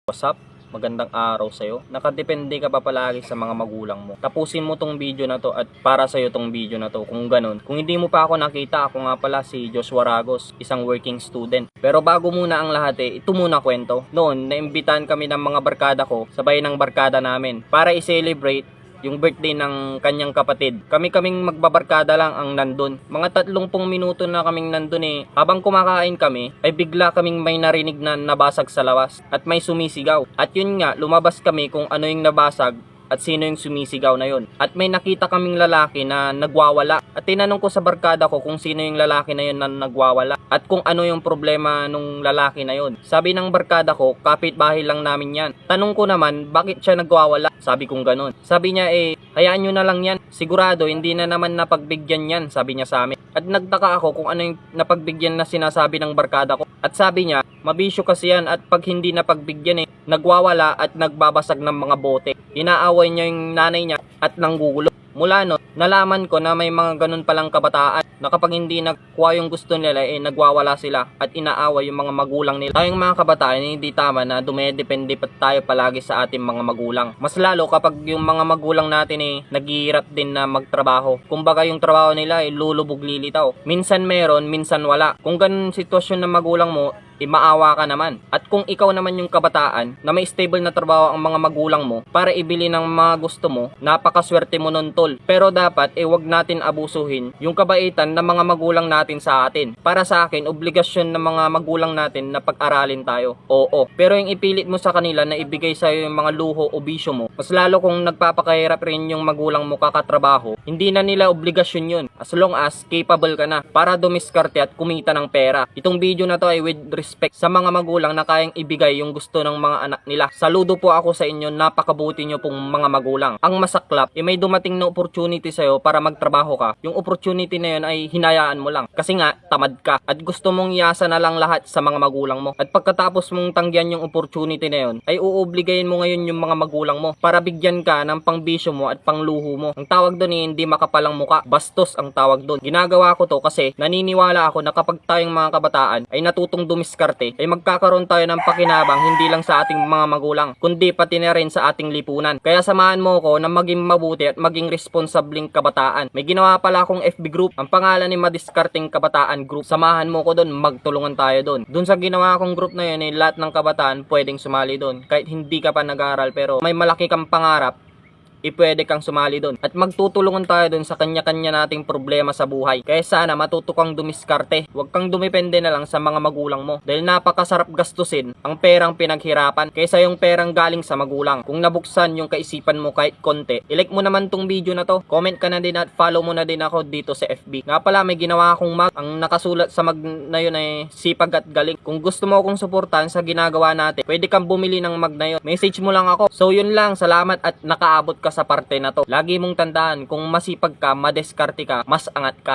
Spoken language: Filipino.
What's up? Magandang araw sa'yo. Nakadepende ka pa palagi sa mga magulang mo. Tapusin mo tong video na to at para sa'yo tong video na to kung ganun. Kung hindi mo pa ako nakita, ako nga pala si Joshua Ragos, isang working student. Pero bago muna ang lahat ito muna kwento. Noon, naimbitahan kami ng mga barkada ko, sabay ng barkada namin, para i-celebrate yung birthday ng kanyang kapatid. Kami-kaming magbabarkada lang ang nandun. Mga 30 minuto na kaming nandun. Habang kumakain kami, ay bigla kaming may narinig na nabasag sa lawas at may sumisigaw. At yun nga, lumabas kami kung ano yung nabasag at sino yung sumisigaw na yun. At may nakita kaming lalaki na nagwawala. At tinanong ko sa barkada ko kung sino yung lalaki na yun na nagwawala at kung ano yung problema nung lalaki na yun. Sabi ng barkada ko, kapitbahay lang namin yan. Tanong ko naman, bakit siya nagwawala? Sabi kong ganun. Sabi niya, hayaan nyo na lang yan. Sigurado, hindi na naman napagbigyan yan, sabi niya sa amin. At nagtaka ako kung ano yung napagbigyan na sinasabi ng barkada ko. At sabi niya, mabisyo kasi yan at pag hindi napagbigyan nagwawala at nagbabasag ng mga bote. Inaaway niya yung nanay niya at nanggugulo. Mula no, nalaman ko na may mga ganun palang kabataan na kapag hindi nagkuha yung gusto nila nagwawala sila at inaaway yung mga magulang nila. Tayong mga kabataan hindi tama na dumedepende pa tayo palagi sa ating mga magulang. Mas lalo kapag yung mga magulang natin naghihirap din na magtrabaho. Kumbaga yung trabaho nila lulubog lilitaw. Minsan meron, minsan wala. Kung ganun sitwasyon ng magulang mo, maawa ka naman. At kung ikaw naman yung kabataan na may stable na trabaho ang mga magulang mo para ibili ng mga gusto mo, napakaswerte mo nun tol. Pero dapat wag natin abusuhin yung kabaitan ng mga magulang natin sa atin. Para sa akin, obligasyon ng mga magulang natin na pag-aralin tayo. Oo. Pero yung ipilit mo sa kanila na ibigay sa'yo yung mga luho o bisyo mo, mas lalo kung nagpapakahirap rin yung magulang mo kakatrabaho, hindi na nila obligasyon yun as long as capable ka na para dumiskarte at kumita ng pera. Itong video na to ay with respect sa mga magulang na kayang ibigay yung gusto ng mga anak nila. Saludo po ako sa inyo, napakabuti nyo pong mga magulang. Ang masaklap, may dumating na opportunity sa'yo para magtrabaho ka. Yung opportunity na yun ay hinayaan mo lang. Kasi nga, tamad ka at gusto mong iasa na lang lahat sa mga magulang mo. At pagkatapos mong tanggihan yung opportunity na yun, ay uuobligayin mo ngayon yung mga magulang mo para bigyan ka ng pangbisyo mo at pangluho mo. Ang tawag doon hindi makapalang muka. Bastos ang tawag doon. Ginagawa ko to kasi naniniwala ako na kapag tayong mga kabataan ay natutong dumiskarte, ay magkakaroon tayo ng pakinabang hindi lang sa ating mga magulang, kundi pati na rin sa ating lipunan. Kaya samahan mo ko na maging mabuti at maging responsabling kabataan. May ginawa pala akong FB group, ang pangalan ni Madiskarteng Kabataan Group. Samahan mo ko doon, magtulungan tayo doon. Doon sa ginawa kong group na yun, lahat ng kabataan pwedeng sumali doon. Kahit hindi ka pa nag-aaral pero may malaki kang pangarap, pwede kang sumali doon. At magtutulungan tayo doon sa kanya-kanya nating problema sa buhay. Kaya sana matuto kang dumiskarte. Huwag kang dumepende na lang sa mga magulang mo. Dahil napakasarap gastusin ang perang pinaghirapan kaysa yung perang galing sa magulang. Kung nabuksan yung kaisipan mo kahit konti, ilike mo naman tong video na to. Comment ka na din at follow mo na din ako dito sa FB. Nga pala may ginawa akong mug. Ang nakasulat sa mug na yun ay sipag at galing. Kung gusto mo akong suportahan sa ginagawa natin, pwede kang bumili ng mug na yun. Message mo lang ako. So yun lang. Salamat at nakaabot ka sa parte na to. Lagi mong tandaan, kung masipag ka, madeskarte ka, mas angat ka.